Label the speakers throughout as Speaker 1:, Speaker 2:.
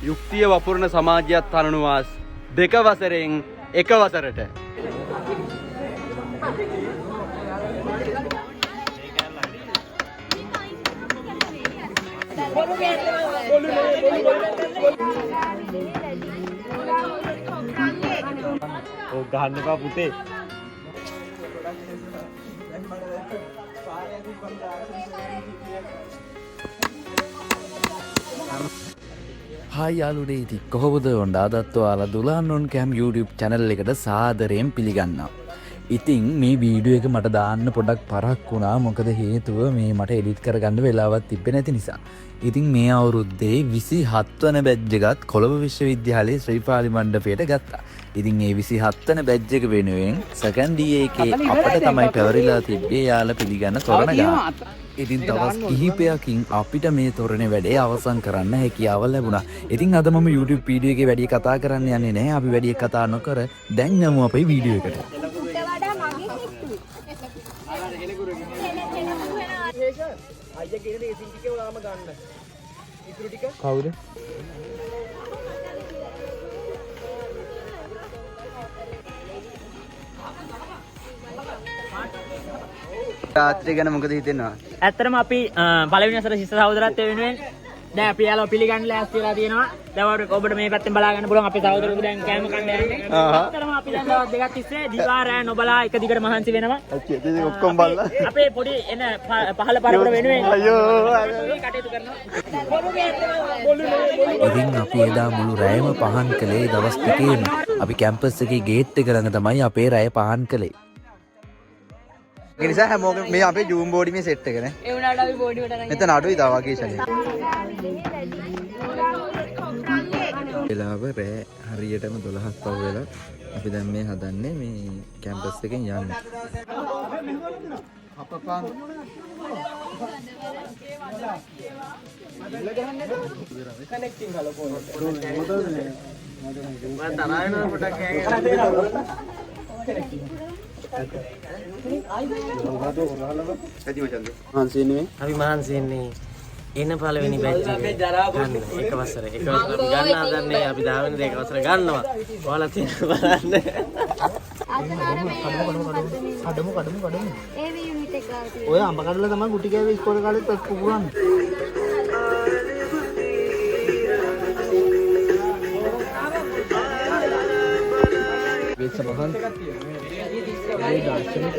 Speaker 1: යුක්තිය වපුරන සමාජයක් තනනුවාස් 2 වසරෙන් 1 වසරට
Speaker 2: ඔය ගහන්න එපා පුතේ.
Speaker 3: හායි යාළුවනේ ඉතින් කොහොමද ඔයාලත් ඔයාලා දුලාන්නොන් කැම් YouTube channel එකට සාදරයෙන් පිළිගන්නවා. ඉතින් මේ වීඩියෝ එක මට දාන්න පොඩක් පරක් වුණා. මොකද හේතුව මේ මට එඩිට් කරගන්න වෙලාවක් තිබ්බේ නැති නිසා. ඉතින් මේ අවුරුද්දේ 27 වන බැච් එකත් කොළඹ විශ්වවිද්‍යාලයේ ශ්‍රීපාලි මණ්ඩපයට ගත්තා. ඉතින් මේ 27 වන බැච් එක වෙනුවෙන් සෙකන්ඩ් එකේ අපිට තමයි පැවරිලා තිබ්බේ යාලා පිළිගන්න තොරණ ගන්න. ඉතින් දවස් කිහිපයකින් අපිට මේ තොරණේ වැඩේ අවසන් කරන්න හැකියාව ලැබුණා. ඉතින් අද මම YouTube වීඩියෝ එකේ වැඩි කතා කරන්න යන්නේ නැහැ. අපි වැඩි කතා නොකර දැන් යමු අපේ වීඩියෝ එකට.
Speaker 2: අයියා කියන දේ සිං ටිකේ ඔයාම ගන්න. ඉතුරු ටික
Speaker 3: කවුද?
Speaker 1: රාත්‍රිය ගැන මොකද හිතෙනවා?
Speaker 4: ඇත්තටම අපි පළවෙනි වසර ශිෂ්‍ය සහෝදරත්වය වෙනුවෙන් දැන් අපි යාළුවා පිළිගන්න ලෑස්ති වෙලා තියෙනවා. දැන් ඔබට මේ පැත්තෙන් බලා ගන්න පුළුවන් අපේ සහෝදරයෝ දැන් කෑම කන්න යන්නේ. ඇත්තටම අපි දැන් දවස් දෙකක් තිස්සේ දිවා රෑ නොබලා එක දිගට මහන්සි වෙනවා.
Speaker 1: ඉතින් ඔක්කොම බලලා
Speaker 4: අපේ පොඩි එන පහළ පරපුර වෙනුවෙන්
Speaker 1: අයියෝ
Speaker 4: කටයුතු කරනවා.
Speaker 3: ඉතින් අපි එදා මුළු රැයම පහන් කළේ දවස් දෙකේම. අපි කැම්පස් එකේ ගේට් එක ළඟ තමයි අපේ රැය පහන් කළේ.
Speaker 1: ඒ නිසා හැමෝම මේ අපේ ජූම් බෝඩි මේ සෙට් එක නේ.
Speaker 4: ඒ වුණාට අපි බෝඩි වලට අරන්
Speaker 1: මෙතන අඩුයි තා වගේ ශනේ. වෙලාව රෑ හරියටම 12ක් පහු වෙලා අපි දැන් මේ හදන්නේ මේ කැම්පස් එකෙන් යන්න. අපපන් කනෙක්ටිං ගාලා ෆෝන් එක. මම තරහන පොඩක්
Speaker 5: අපි මහන්සියන්නේ එන පළවෙනි බැච් එක ගන්න එක වසර ගන්න හදන්නේ අපි 10 වෙනි එක වසර ගන්නවා. ඔයාලා තියෙන බලන්න.
Speaker 2: ඔය අඹ කඩලා තමයි ගුටි කෑවේ ඉස්කෝලේ කාලෙත් පුපුරන්නේ. සමහන් ඒ දර්ශනික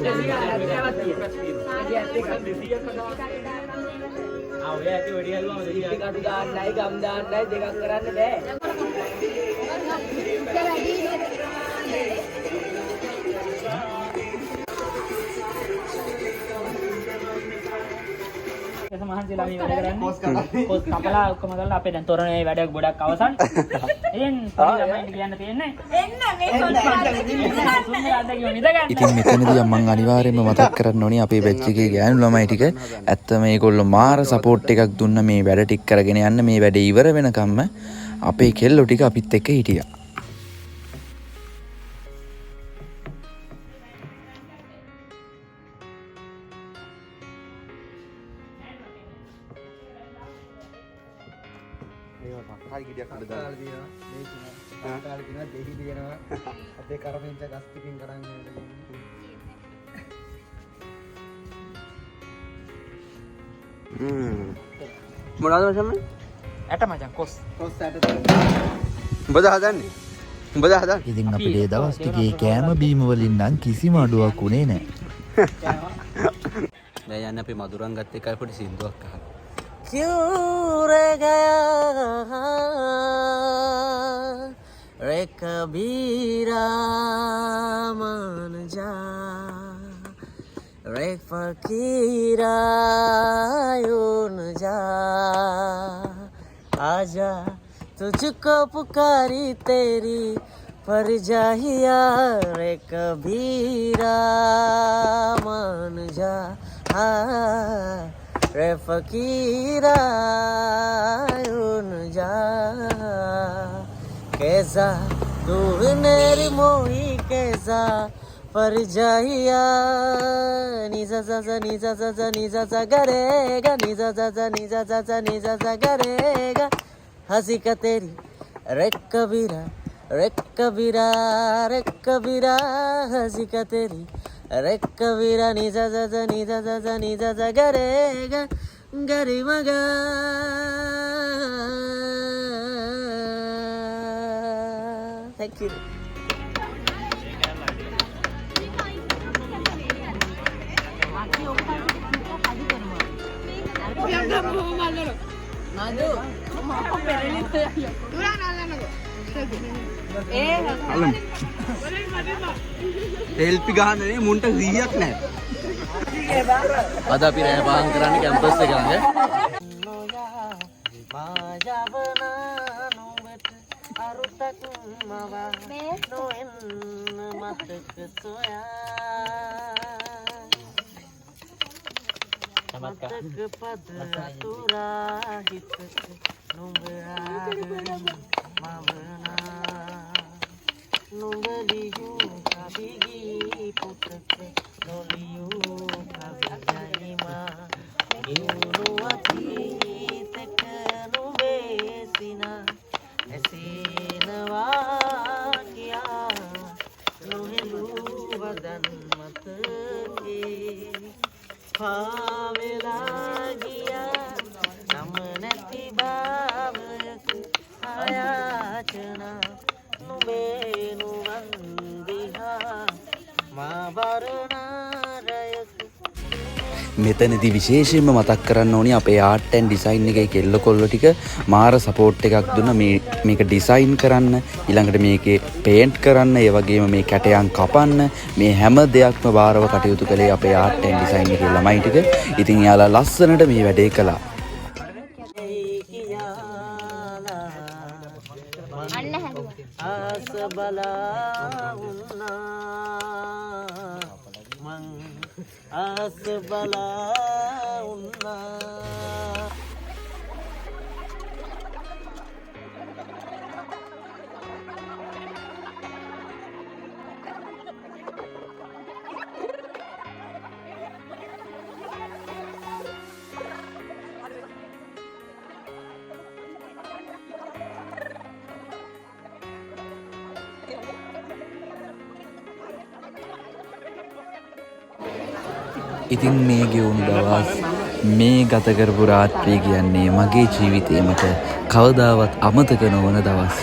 Speaker 4: ඔය ඇටි වෙඩි හදුවාම දෙකක් අඩු දාන්නයි ගම් දාන්නයි දෙකක් කරන්න බෑ. මහන්සිලා මේ වැඩ කරන්නේ පොත් කපලා ඔක්කොම කරලා අපේ දැන් තොරණේ වැඩ ගොඩක් අවසන්. ඉතින් ළමයින්ට කියන්න තියෙන්නේ
Speaker 3: ඉතින් මෙතනදී මම අනිවාර්යයෙන්ම මතක් කරන්න ඕනේ අපේ බැච් එකේ ගෑනු ළමයි ටික ඇත්තම මේගොල්ලෝ මාර සපෝට් එකක් දුන්න මේ වැඩ ටික කරගෙන යන්න. මේ වැඩේ ඉවර වෙනකම්ම අපේ කෙල්ලෝ ටික අපිත් එක්ක හිටියා.
Speaker 1: හරි ගිඩියක් හද දාලා
Speaker 2: තියෙනවා. මේ තුන කාලේ තියෙනවා දෙහි දෙනවා. අපේ කරපෙන්ච ගස් ටිකින් කරන්නේ.
Speaker 1: මොනවද මචං?
Speaker 4: ඇට මචං කොස්
Speaker 2: ඇට
Speaker 1: උඹද හදන්නේ? උඹද හදන්නේ?
Speaker 3: ඉතින් අපිට ඒ දවස් ටිකේ කෑම බීම වලින් නම් කිසිම අඩුවක් උනේ නැහැ.
Speaker 1: දැන් යන්නේ අපි මధుරන් ගත්ත එකයි පොඩි සින්දුවක් අහන්න.
Speaker 5: क्यों रह गया रे कबीरा मान जा रे फकीरा यूं जा आजा तुझको पुकारी तेरी परजाहिया रे कबीरा मान जा रे फकीरा उन जा कैसा तूने मोही कैसा पर जाहिया निजा सा निजा सा निजा सा करेगा निजा सा निजा सा निजा सा करेगा हंसी का तेरी Rekkabira hasikateri Rekkabira nizaza garega garimaga Thank you.
Speaker 2: හෙල්පි ගහන්නේ මුන්ට 100ක් නැහැ.
Speaker 3: අද අපි රෑ පාන් කරන්නේ කැම්පස් එක ළඟ. මෙතනදී විශේෂයෙන්ම මතක් කරන්න ඕනි අපේ ආර්ට් ඇන්ඩ් ඩිසයින් එකේ කෙල්ල කොල්ල ටික මාර සපෝට් එකක් දුන්නා මේක ඩිසයින් කරන්න ඊළඟට මේකේ පේන්ට් කරන්න ඒ වගේම මේ කැටයන් කපන්න මේ හැම දෙයක්ම බාරව කටයුතු කළේ අපේ ආර්ට් ඇන්ඩ් ඩිසයින් එකේ ළමයි ටික. ඉතින් එයාලා ලස්සනට මේ වැඩේ කළා. ඉතින් මේ ගෙවුණු දවස් මේ ගත කරපු රාත්‍රිය කියන්නේ මගේ ජීවිතේ මට කවදාවත් අමතක නොවන දවස්.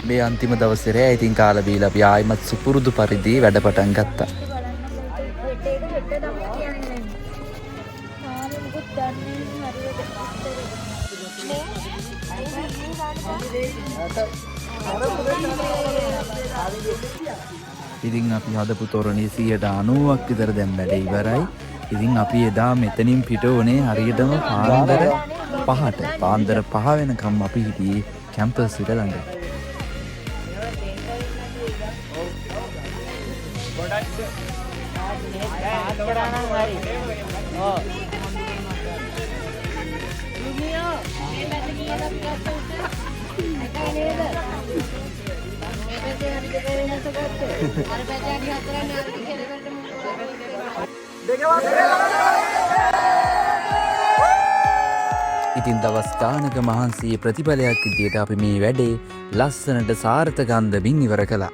Speaker 3: මේ අන්තිම දවසේ රෑ ඉතින් කාලා බීලා අපි ආයිමත් සුපුරුදු පරිදි වැඩ පටන් ගත්තා. ඉතින් අපි හදපු තොරණේ 90ක් විතර දැන් වැඩ ඉවරයි. ඉතින් අපි එදා මෙතනින් පිට වුණේ හරියටම පාන්දර 5 වෙනකම් අපි හිටියේ කැම්පස් එක ළඟ. ඉතින් දවස් ගානක මහන්සියේ ප්‍රතිඵලයක් විදියට අපි මේ වැඩේ ලස්සනට සාර්ථක අන්දමින් ඉවර කළා.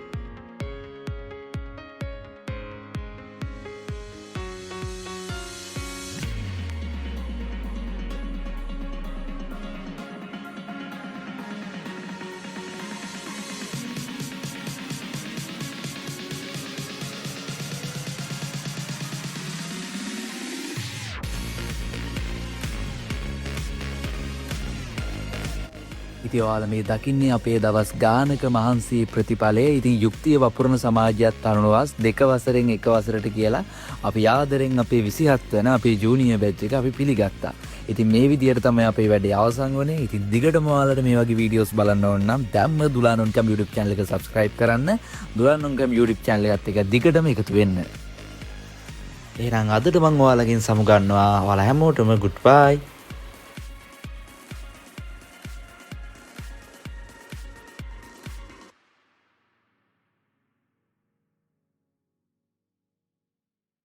Speaker 3: ඉතින් ඔයාලා මේ දකින්නේ අපේ දවස් ගානක මහන්සියේ ප්‍රතිඵලය. ඉතින් යුක්තිය වපුරන සමාජයත් අනුවස් 2 වසරෙන් 1 වසරට කියලා අපි ආදරෙන් අපේ 27 වෙන අපේ ජූනියර් බැච් එක අපි පිළිගත්තා. ඉතින් මේ විදියට තමයි අපේ වැඩේ අවසන් වුණේ. ඉතින් දිගටම ඔයාලට මේ වගේ වීඩියෝස් බලන්න ඕන නම් දැම්ම දුලානොන්කම් YouTube channel එක subscribe කරන්න. දුලානොන්කම් YouTube channel එකත් එක්ක දිගටම එකතු වෙන්න. එහෙනම් අදට මම ඔයාලගෙන් සමුගන්නවා. ඔයාලා හැමෝටම good bye.